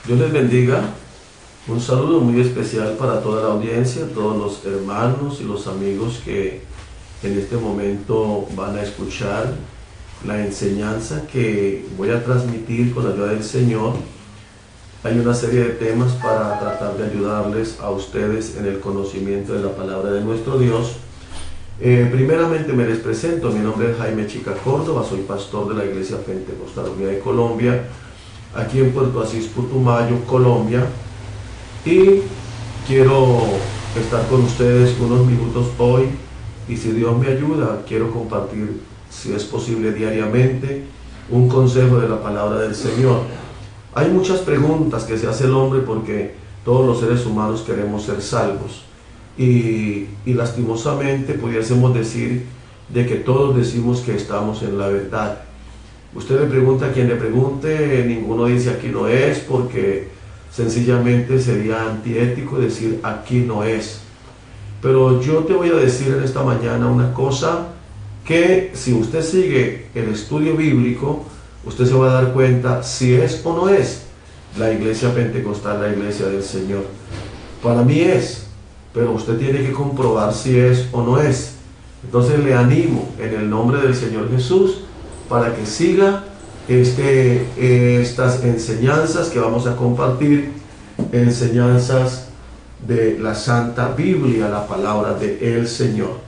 Dios les bendiga. Un saludo muy especial para toda la audiencia, todos los hermanos y los amigos que en este momento van a escuchar la enseñanza que voy a transmitir con la ayuda del Señor. Hay una serie de temas para tratar de ayudarles a ustedes en el conocimiento de la palabra de nuestro Dios. Primeramente me les presento, mi nombre es Jaime Chica Córdoba, soy pastor de la Iglesia Pentecostal Unida de Colombia, aquí en Puerto Asís, Putumayo, Colombia, y quiero estar con ustedes unos minutos hoy, y si Dios me ayuda, quiero compartir, si es posible diariamente, un consejo de la palabra del Señor. Hay muchas preguntas que se hace el hombre porque todos los seres humanos queremos ser salvos. Y lastimosamente pudiésemos decir de que todos decimos que estamos en la verdad. Usted le pregunta a quien le pregunte, ninguno dice aquí no es, porque sencillamente sería antiético decir aquí no es. Pero yo te voy a decir en esta mañana una cosa que si usted sigue el estudio bíblico, usted se va a dar cuenta si es o no es la iglesia pentecostal, la iglesia del Señor. Para mí es, pero usted tiene que comprobar si es o no es. Entonces le animo en el nombre del Señor Jesús para que siga estas enseñanzas que vamos a compartir, enseñanzas de la Santa Biblia, la palabra del Señor.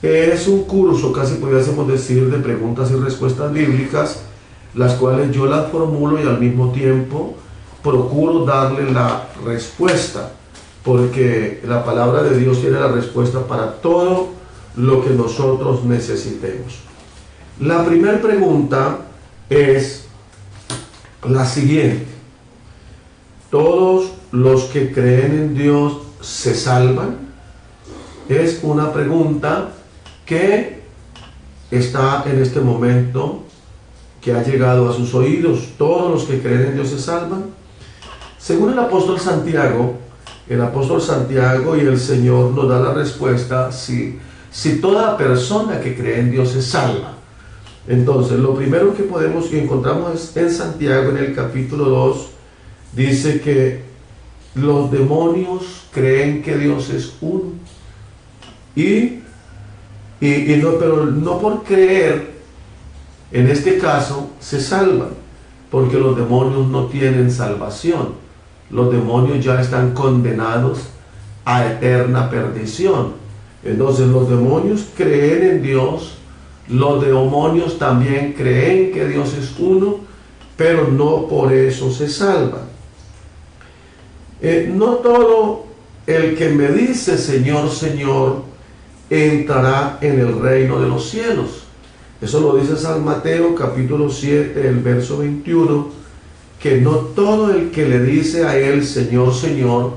Es un curso, casi pudiésemos decir, de preguntas y respuestas bíblicas, las cuales yo las formulo y al mismo tiempo procuro darle la respuesta, porque la palabra de Dios tiene la respuesta para todo lo que nosotros necesitemos. La primera pregunta es la siguiente: ¿todos los que creen en Dios se salvan? Es una pregunta que está en este momento, que ha llegado a sus oídos. ¿Todos los que creen en Dios se salvan? Según el apóstol Santiago y el Señor nos da la respuesta si toda persona que cree en Dios se salva. Entonces, lo primero que encontramos en Santiago, en el capítulo 2, dice que los demonios creen que Dios es uno. Pero no por creer, en este caso, se salvan, porque los demonios no tienen salvación. Los demonios ya están condenados a eterna perdición. Entonces los demonios creen en Dios, los demonios también creen que Dios es uno, pero no por eso se salvan. No todo el que me dice Señor, Señor, entrará en el reino de los cielos. Eso lo dice San Mateo capítulo 7, el verso 21, que no todo el que le dice a él Señor, Señor,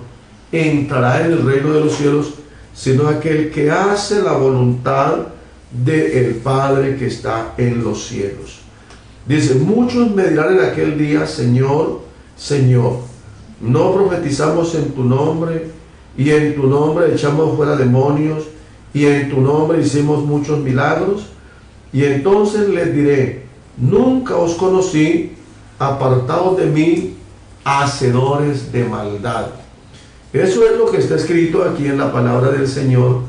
entrará en el reino de los cielos, sino aquel que hace la voluntad del Padre que está en los cielos. Dice: muchos me dirán en aquel día, Señor, Señor, ¿no profetizamos en tu nombre, y en tu nombre echamos fuera demonios, y en tu nombre hicimos muchos milagros? Y entonces les diré: nunca os conocí, apartados de mí, hacedores de maldad. Eso es lo que está escrito aquí en la palabra del Señor,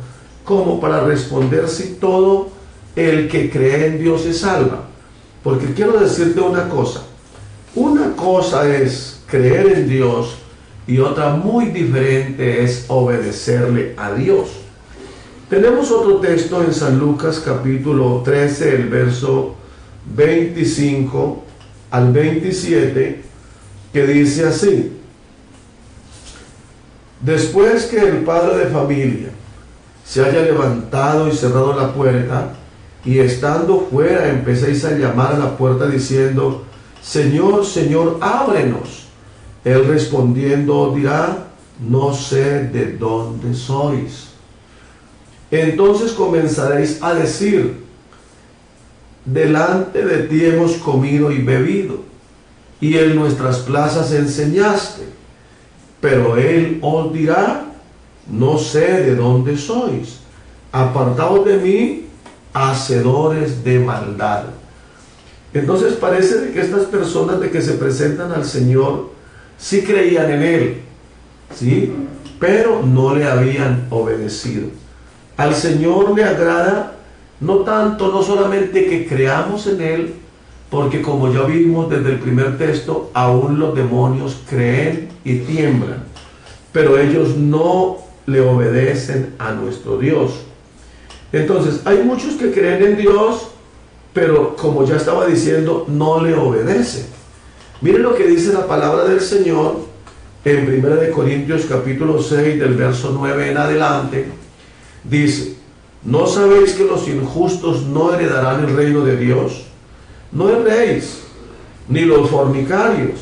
como para responder si todo el que cree en Dios se salva. Porque quiero decirte una cosa es creer en Dios, y otra muy diferente es obedecerle a Dios. Tenemos otro texto en San Lucas capítulo 13, el verso 25 al 27, que dice así: después que el padre de familia se haya levantado y cerrado la puerta, y estando fuera empecéis a llamar a la puerta diciendo: Señor, Señor, ábrenos. Él respondiendo dirá: no sé de dónde sois. Entonces comenzaréis a decir: delante de ti hemos comido y bebido, y en nuestras plazas enseñaste. Pero él os dirá: no sé de dónde sois, apartaos de mí, hacedores de maldad. Entonces parece de que estas personas de que se presentan al Señor sí creían en Él, ¿sí? Pero no le habían obedecido. Al Señor le agrada no solamente que creamos en Él, porque como ya vimos desde el primer texto, aún los demonios creen y tiemblan, pero ellos no le obedecen a nuestro Dios. Entonces, hay muchos que creen en Dios, pero como ya estaba diciendo, no le obedecen. Miren lo que dice la palabra del Señor en 1 Corintios capítulo 6, del verso 9 en adelante. Dice: ¿no sabéis que los injustos no heredarán el reino de Dios? No erréis, ni los fornicarios,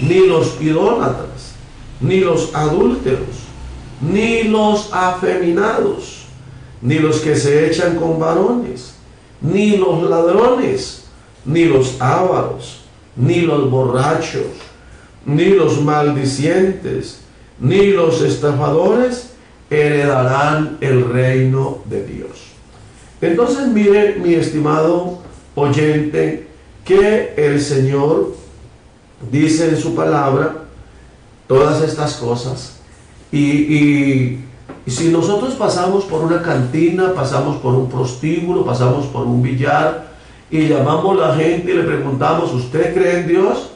ni los idólatras, ni los adúlteros, ni los afeminados, ni los que se echan con varones, ni los ladrones, ni los ávaros, ni los borrachos, ni los maldicientes, ni los estafadores heredarán el reino de Dios. Entonces, mire, mi estimado oyente, que el Señor dice en su palabra todas estas cosas, y si nosotros pasamos por una cantina, pasamos por un prostíbulo, pasamos por un billar, y llamamos a la gente y le preguntamos: ¿usted cree en Dios?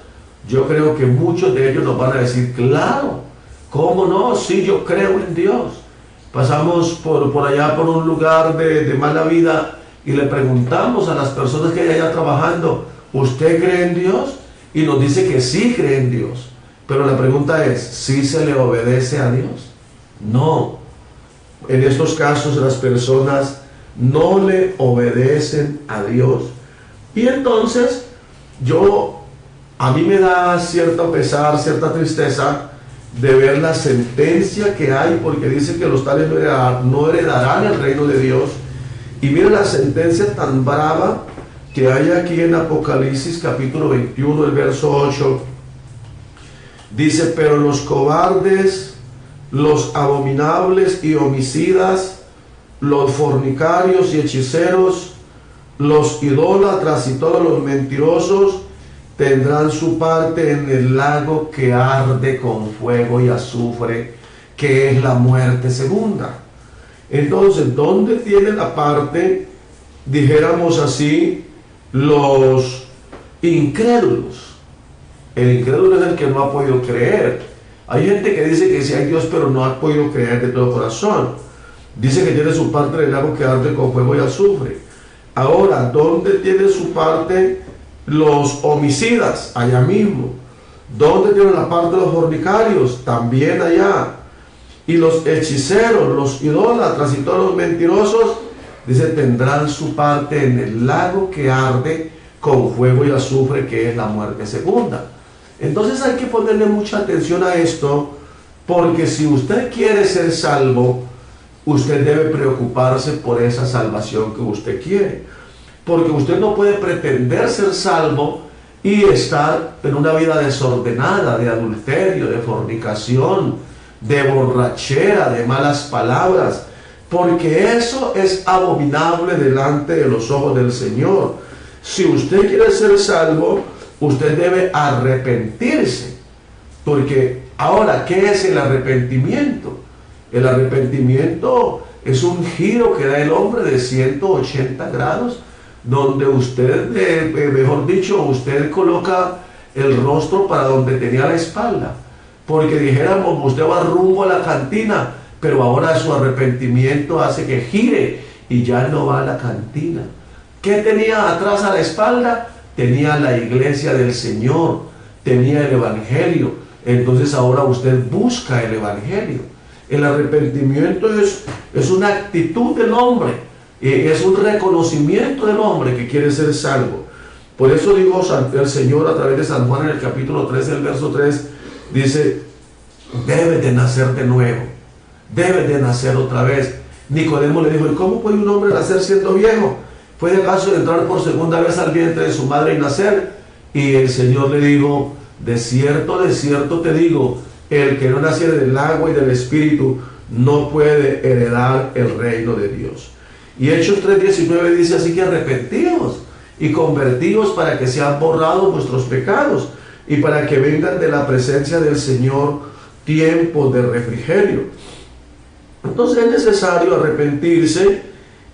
Yo creo que muchos de ellos nos van a decir: claro, ¿cómo no? Sí, yo creo en Dios. Pasamos por allá, por un lugar de mala vida, y le preguntamos a las personas que hay allá trabajando: ¿usted cree en Dios? Y nos dice que sí cree en Dios. Pero la pregunta es: ¿sí se le obedece a Dios? No. En estos casos las personas no le obedecen a Dios. Y entonces a mí me da cierto pesar, cierta tristeza de ver la sentencia que hay, porque dice que los tales no heredarán el reino de Dios. Y mira la sentencia tan brava que hay aquí en Apocalipsis capítulo 21, el verso 8. Dice: pero los cobardes, los abominables y homicidas, los fornicarios y hechiceros, los idólatras y todos los mentirosos tendrán su parte en el lago que arde con fuego y azufre, que es la muerte segunda. Entonces, ¿dónde tiene la parte, dijéramos así, los incrédulos? El incrédulo es el que no ha podido creer. Hay gente que dice que sí hay Dios, pero no ha podido creer de todo corazón. Dice que tiene su parte en el lago que arde con fuego y azufre. Ahora, ¿dónde tiene su parte los homicidas? Allá mismo. ¿Dónde tiene la parte de los fornicarios? También allá. Y los hechiceros, los idólatras y todos los mentirosos, dice, tendrán su parte en el lago que arde con fuego y azufre, que es la muerte segunda. Entonces hay que ponerle mucha atención a esto, porque si usted quiere ser salvo, usted debe preocuparse por esa salvación que usted quiere. Porque usted no puede pretender ser salvo y estar en una vida desordenada, de adulterio, de fornicación, de borrachera, de malas palabras, porque eso es abominable delante de los ojos del Señor. Si usted quiere ser salvo, usted debe arrepentirse. Porque ahora, ¿qué es el arrepentimiento? El arrepentimiento es un giro que da el hombre de 180 grados, donde usted, mejor dicho, usted coloca el rostro para donde tenía la espalda. Porque dijéramos, usted va rumbo a la cantina, pero ahora su arrepentimiento hace que gire y ya no va a la cantina. ¿Qué tenía atrás a la espalda? Tenía la iglesia del Señor, tenía el Evangelio. Entonces ahora usted busca el Evangelio. El arrepentimiento es una actitud del hombre, es un reconocimiento del hombre que quiere ser salvo. Por eso dijo el Señor a través de San Juan en el capítulo 13, el verso 3, dice: debes de nacer de nuevo, debes de nacer otra vez. Nicodemo le dijo: ¿y cómo puede un hombre nacer siendo viejo? ¿Puede acaso entrar por segunda vez al vientre de su madre y nacer? Y el Señor le dijo: de cierto te digo, el que no naciere del agua y del Espíritu no puede heredar el reino de Dios. Y Hechos 3:19 dice: así que arrepentíos y convertíos para que sean borrados vuestros pecados y para que vengan de la presencia del Señor tiempos de refrigerio. Entonces es necesario arrepentirse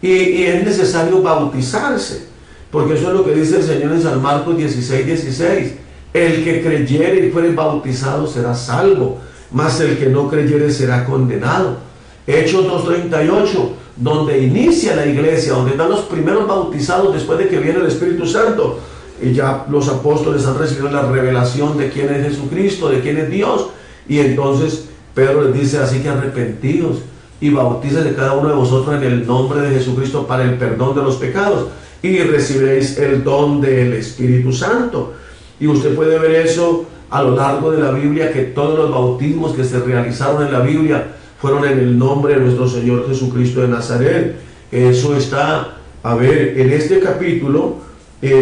y es necesario bautizarse, porque eso es lo que dice el Señor en San Marcos 16:16. El que creyere y fuere bautizado será salvo, mas el que no creyere será condenado. Hechos 2:38, donde inicia la iglesia, donde están los primeros bautizados después de que viene el Espíritu Santo, y ya los apóstoles han recibido la revelación de quién es Jesucristo, de quién es Dios, y entonces Pedro les dice: así que arrepentíos y bautícese cada uno de vosotros en el nombre de Jesucristo para el perdón de los pecados, y recibiréis el don del Espíritu Santo. Y usted puede ver eso a lo largo de la Biblia, que todos los bautismos que se realizaron en la Biblia fueron en el nombre de nuestro Señor Jesucristo de Nazaret. Eso está, a ver, en este capítulo,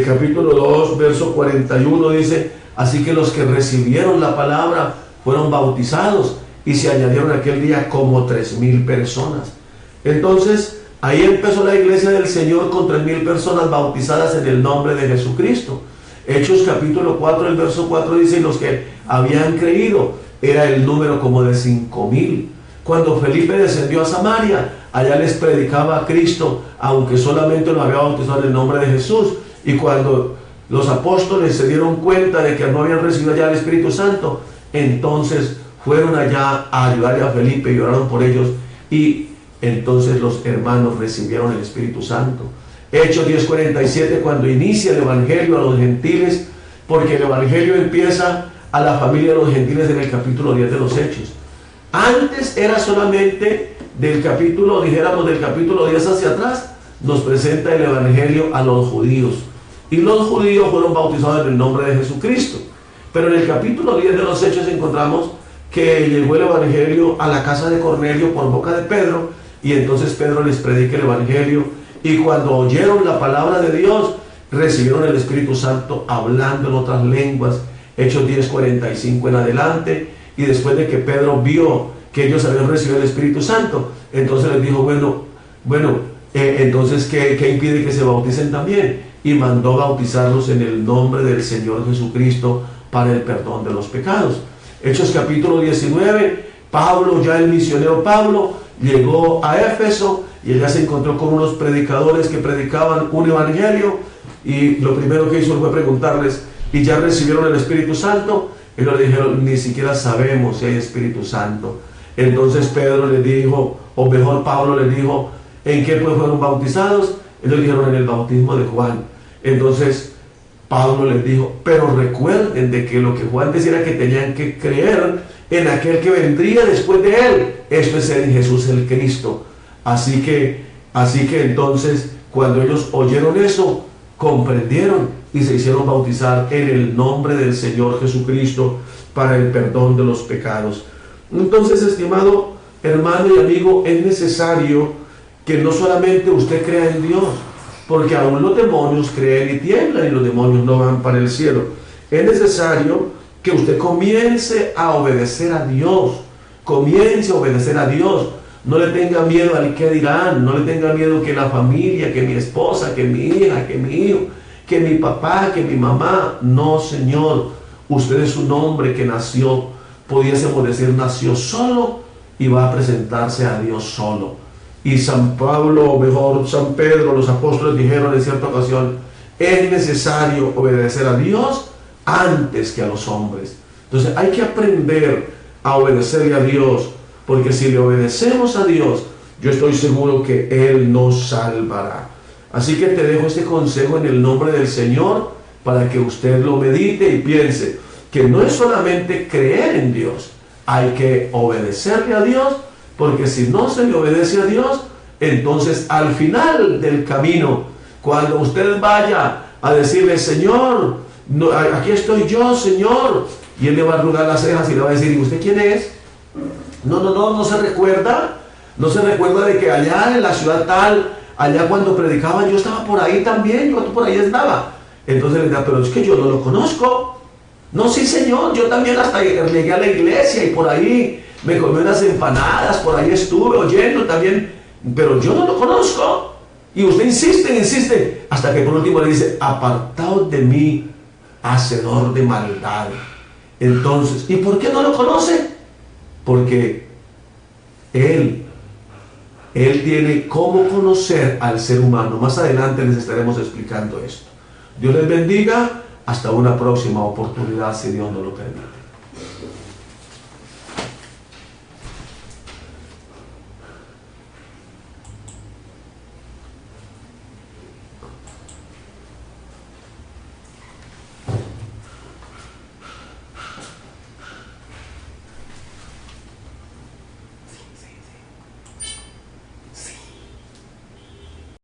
capítulo 2, verso 41, dice: así que los que recibieron la palabra fueron bautizados, y se añadieron aquel día como 3,000 personas. Entonces, ahí empezó la iglesia del Señor con 3,000 personas bautizadas en el nombre de Jesucristo. Hechos capítulo 4, el verso 4 dice: y los que habían creído era el número como de 5,000. Cuando Felipe descendió a Samaria, allá les predicaba a Cristo, aunque solamente lo había bautizado en el nombre de Jesús. Y cuando los apóstoles se dieron cuenta de que no habían recibido ya el Espíritu Santo, entonces fueron allá a ayudarle a Felipe y oraron por ellos, y entonces los hermanos recibieron el Espíritu Santo. Hechos 10:47, cuando inicia el Evangelio a los gentiles, porque el Evangelio empieza a la familia de los gentiles en el capítulo 10 de los Hechos. Antes era solamente del capítulo, dijéramos del capítulo 10 hacia atrás, nos presenta el Evangelio a los judíos, y los judíos fueron bautizados en el nombre de Jesucristo. Pero en el capítulo 10 de los Hechos encontramos que llegó el Evangelio a la casa de Cornelio por boca de Pedro, y entonces Pedro les predica el Evangelio, y cuando oyeron la palabra de Dios, recibieron el Espíritu Santo hablando en otras lenguas. Hechos 10:45 en adelante. Y después de que Pedro vio que ellos habían recibido el Espíritu Santo, entonces les dijo: entonces ¿qué impide que se bauticen también? Y mandó bautizarlos en el nombre del Señor Jesucristo para el perdón de los pecados. Hechos capítulo 19, Pablo, ya el misionero Pablo, llegó a Éfeso, y allá se encontró con unos predicadores que predicaban un evangelio, y lo primero que hizo fue preguntarles: ¿y ya recibieron el Espíritu Santo? Ellos le dijeron: ni siquiera sabemos si hay Espíritu Santo. Entonces Pedro les dijo, o mejor Pablo les dijo: ¿en qué pues fueron bautizados? Ellos dijeron: en el bautismo de Juan. Entonces Pablo les dijo: pero recuerden de que lo que Juan decía era que tenían que creer en aquel que vendría después de él, esto es en Jesús el Cristo. Así que entonces, cuando ellos oyeron eso, comprendieron y se hicieron bautizar en el nombre del Señor Jesucristo para el perdón de los pecados. Entonces, estimado hermano y amigo, es necesario que no solamente usted crea en Dios, porque aún los demonios creen y tiemblan, y los demonios no van para el cielo. Es necesario que usted comience a obedecer a Dios, comience a obedecer a Dios. No le tenga miedo al que dirán, no le tenga miedo que la familia, que mi esposa, que mi hija, que mi hijo, que mi papá, que mi mamá. No, Señor, usted es un hombre que nació, pudiésemos decir, nació solo, y va a presentarse a Dios solo. Y San Pablo, o mejor San Pedro, los apóstoles dijeron en cierta ocasión: es necesario obedecer a Dios antes que a los hombres. Entonces hay que aprender a obedecerle a Dios, porque si le obedecemos a Dios, yo estoy seguro que Él nos salvará. Así que te dejo este consejo en el nombre del Señor, para que usted lo medite y piense que no es solamente creer en Dios, hay que obedecerle a Dios, porque si no se le obedece a Dios, entonces al final del camino, cuando usted vaya a decirle: Señor, no, aquí estoy yo, Señor, y Él le va a arrugar las cejas y le va a decir: ¿y usted quién es? No se recuerda. No se recuerda de que allá en la ciudad tal, allá cuando predicaban, yo estaba por ahí también, yo por ahí estaba. Entonces le dirá: pero es que yo no lo conozco. No, sí, Señor, yo también hasta llegué a la iglesia y por ahí me comí unas empanadas, por ahí estuve oyendo también, pero yo no lo conozco. Y usted insiste, hasta que por último le dice: apartaos de mí, hacedor de maldad. Entonces, ¿y por qué no lo conoce? Porque Él tiene cómo conocer al ser humano. Más adelante les estaremos explicando esto. Dios les bendiga. Hasta una próxima oportunidad, si Dios nos lo permite.